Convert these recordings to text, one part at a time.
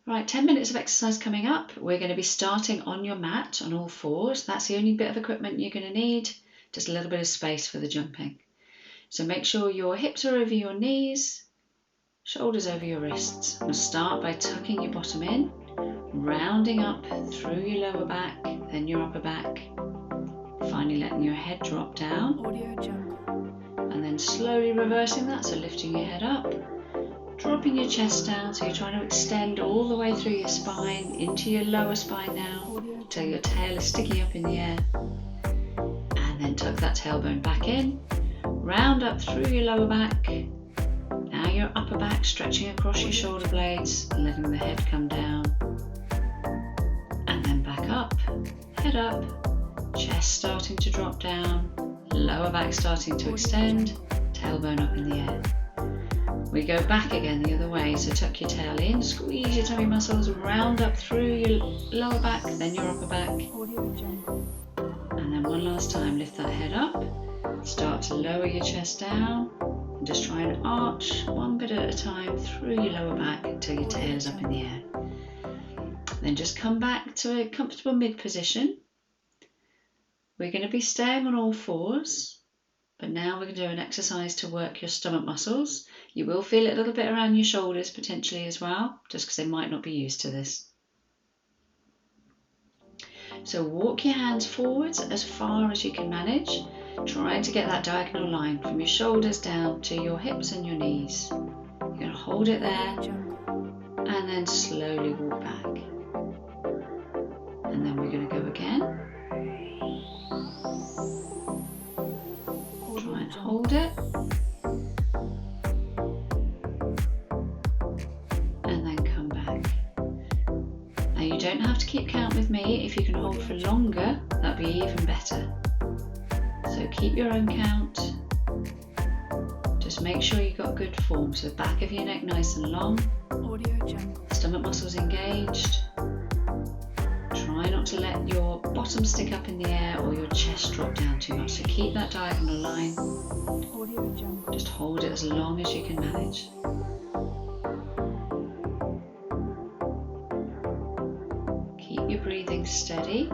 Right, 10 minutes of exercise coming up. We're going to be starting on your mat on all fours. That's the only bit of equipment you're going to need, just a little bit of space for the jumping. So make sure your hips are over your knees, shoulders over your wrists. We'll start by tucking your bottom in, rounding up through your lower back, then your upper back. Finally letting your head drop down. And then slowly reversing that, so lifting your head up. Dropping your chest down, so you're trying to extend all the way through your spine, into your lower spine now, till your tail is sticking up in the air. And then tuck that tailbone back in, round up through your lower back. Now your upper back stretching across your shoulder blades, and letting the head come down. And then back up, head up, chest starting to drop down, lower back starting to extend, tailbone up in the air. We go back again the other way, so tuck your tail in, squeeze your tummy muscles, round up through your lower back, then your upper back. And then one last time, lift that head up, start to lower your chest down, and just try and arch one bit at a time through your lower back until your tail is up in the air. Then just come back to a comfortable mid position. We're going to be staying on all fours. But now we're going to do an exercise to work your stomach muscles. You will feel it a little bit around your shoulders potentially as well, just because they might not be used to this. So walk your hands forwards as far as you can manage, trying to get that diagonal line from your shoulders down to your hips and your knees. You're going to hold it there and then slowly walk back. And then we're going to go again. Try and hold it. And then come back. Now you don't have to keep count with me. If you can hold for longer, that'd be even better. So keep your own count. Just make sure you've got good form. So the back of your neck nice and long. Stomach muscles engaged. Try not to let your bottom stick up in the air or your chest drop down too much. So keep that diagonal line. Just hold it as long as you can manage. Keep your breathing steady.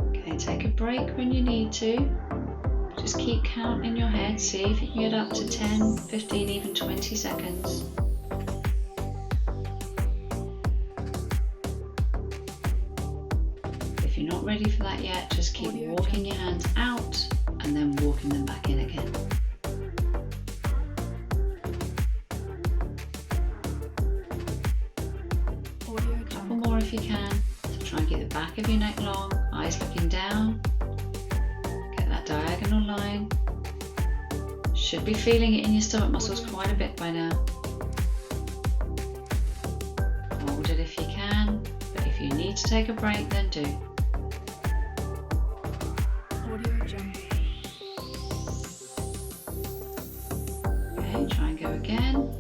Okay, take a break when you need to. Just keep count in your head. See if you can get up to 10, 15, even 20 seconds. If you're not ready for that yet, just keep walking your hands out and then walking them back in again. A couple more if you can. So try and get the back of your neck long, eyes looking down. Get that diagonal line. Should be feeling it in your stomach muscles quite a bit by now. Hold it if you can, but if you need to take a break, then do. Okay, try and go again.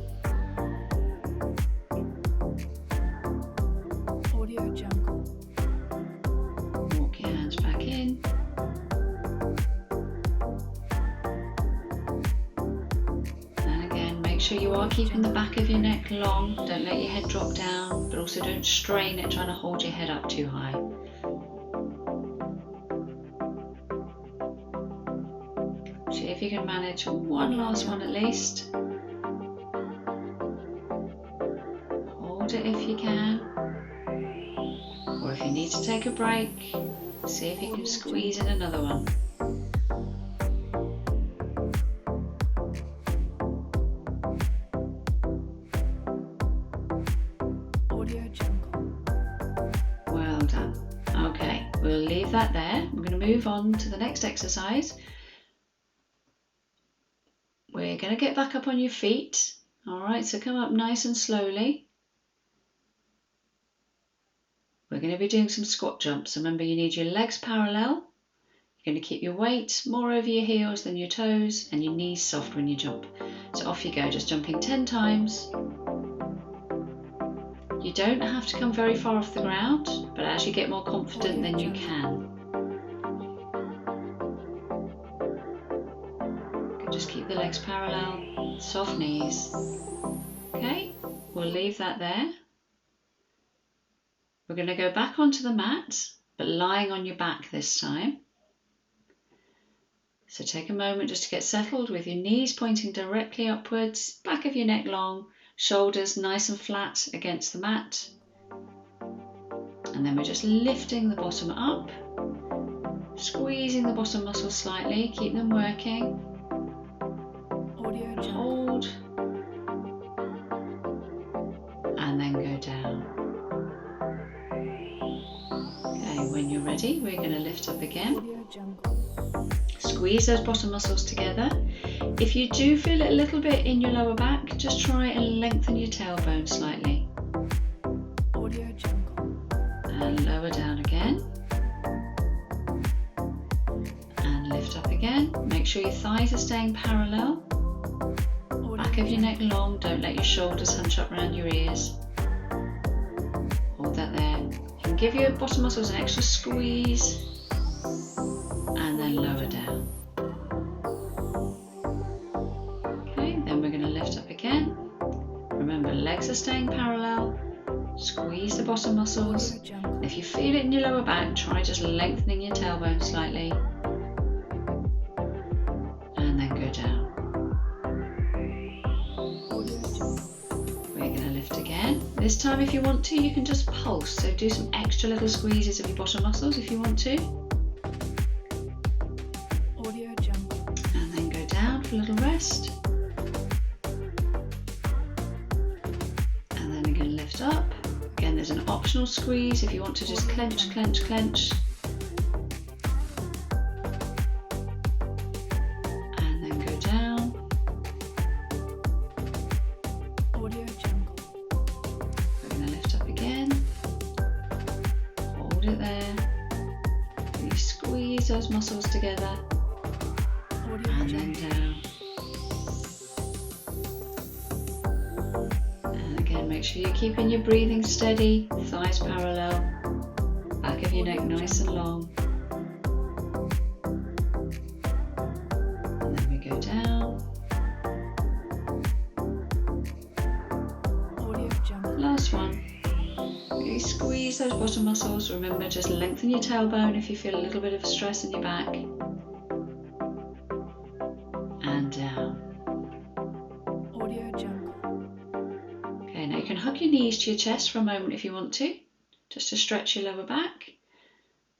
Walk your hands back in. And again, make sure you are keeping the back of your neck long. Don't let your head drop down, but also don't strain it trying to hold your head up too high. See if you can manage one last one at least. Hold it if you can. Or if you need to take a break, see if you can squeeze in another one. Well done. Okay, we'll leave that there. We're going to move on to the next exercise. We're going to get back up on your feet. Alright, so come up nice and slowly. We're going to be doing some squat jumps. Remember, you need your legs parallel. You're going to keep your weight more over your heels than your toes and your knees soft when you jump. So off you go, just jumping 10 times. You don't have to come very far off the ground, but as you get more confident, then you can. Just keep the legs parallel, soft knees. Okay, we'll leave that there. We're going to go back onto the mat, but lying on your back this time. So take a moment just to get settled with your knees pointing directly upwards, back of your neck long, shoulders nice and flat against the mat. And then we're just lifting the bottom up, squeezing the bottom muscles slightly, keep them working. Hold. And then go down. Okay, when you're ready, we're going to lift up again. Squeeze those bottom muscles together. If you do feel it a little bit in your lower back, just try and lengthen your tailbone slightly. And lower down again. And lift up again. Make sure your thighs are staying parallel. Back of your neck long, don't let your shoulders hunch up around your ears. Hold that there. You can give your bottom muscles an extra squeeze. And then lower down. Okay, then we're going to lift up again. Remember, legs are staying parallel. Squeeze the bottom muscles. If you feel it in your lower back, try just lengthening your tailbone slightly. And then go down. We're going to lift again. This time, if you want to, you can just pulse. So do some extra little squeezes of your bottom muscles if you want to. And then go down for a little rest. And then again, lift up. Again, there's an optional squeeze if you want to just clench, clench, clench. And then go down. We're going to lift up again. Hold it there. Really squeeze those muscles together. And then down. Make sure you're keeping your breathing steady, thighs parallel, back of your neck nice and long. And then we go down. Last one. Really squeeze those bottom muscles. Remember, just lengthen your tailbone if you feel a little bit of stress in your back. And down. Now you can hug your knees to your chest for a moment if you want to, just to stretch your lower back.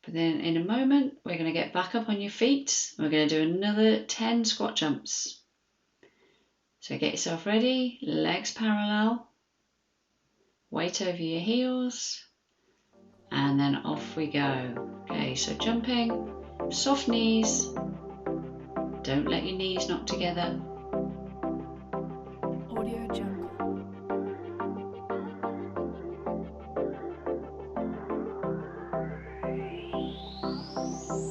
But then in a moment, we're going to get back up on your feet. We're going to do another 10 squat jumps. So get yourself ready, legs parallel, weight over your heels, and then off we go. Okay, so jumping, soft knees, don't let your knees knock together.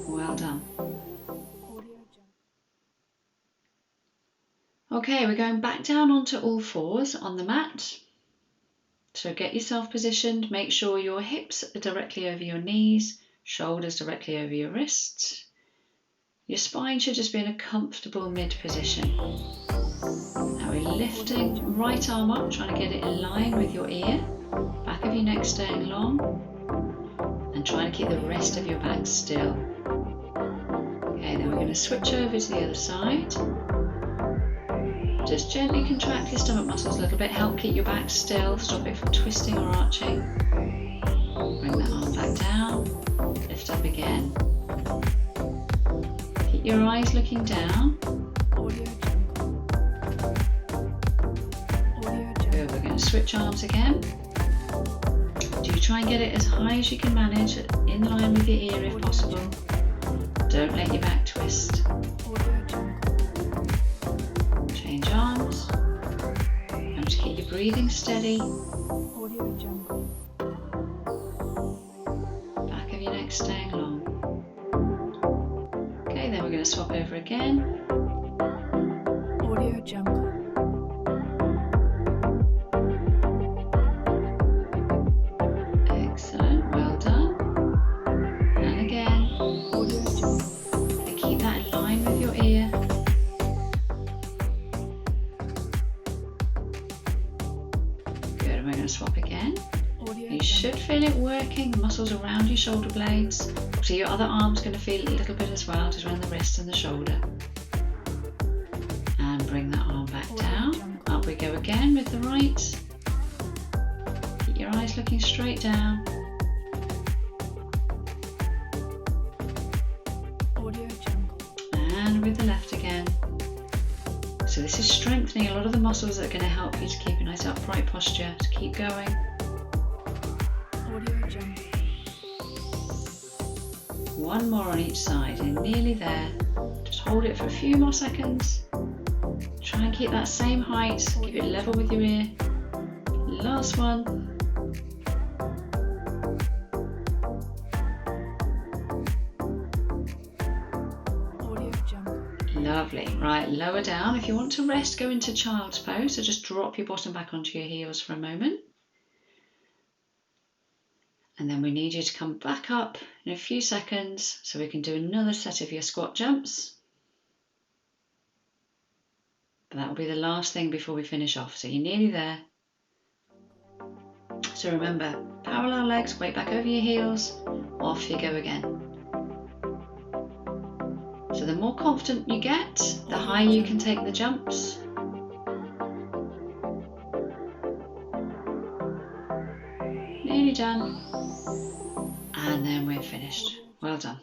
Well done. Okay, we're going back down onto all fours on the mat. So get yourself positioned, make sure your hips are directly over your knees, shoulders directly over your wrists. Your spine should just be in a comfortable mid position. Now we're lifting right arm up, trying to get it in line with your ear, back of your neck staying long, and trying to keep the rest of your back still. Okay, then we're going to switch over to the other side. Just gently contract your stomach muscles a little bit, help keep your back still, stop it from twisting or arching. Bring that arm back down, lift up again. Keep your eyes looking down. Good, we're going to switch arms again. Do try and get it as high as you can manage, in line with your ear if possible. Don't let your back twist. Change arms. And just keep your breathing steady. Back of your neck staying long. Okay, then we're going to swap over again. Excellent, well done. And again. Keep that in line with your ear. going to swap again. You should feel it working, the muscles around your shoulder blades. So your other arm's going to feel it a little bit as well, just around the wrist and the shoulder. And bring that arm back down. Up we go again with the right. Keep your eyes looking straight down. And with the left again. So this is strengthening a lot of the muscles that are going to help you to keep a nice upright posture, to keep going. One more on each side, you're nearly there. Just hold it for a few more seconds. Try and keep that same height, keep it level with your ear. Last one. Lovely. Right, lower down. If you want to rest, go into child's pose. So just drop your bottom back onto your heels for a moment. And then we need you to come back up in a few seconds so we can do another set of your squat jumps. But that will be the last thing before we finish off. So you're nearly there. So remember, parallel legs, weight back over your heels, off you go again. So the more confident you get, the higher you can take the jumps. Nearly done. And then we're finished. Well done.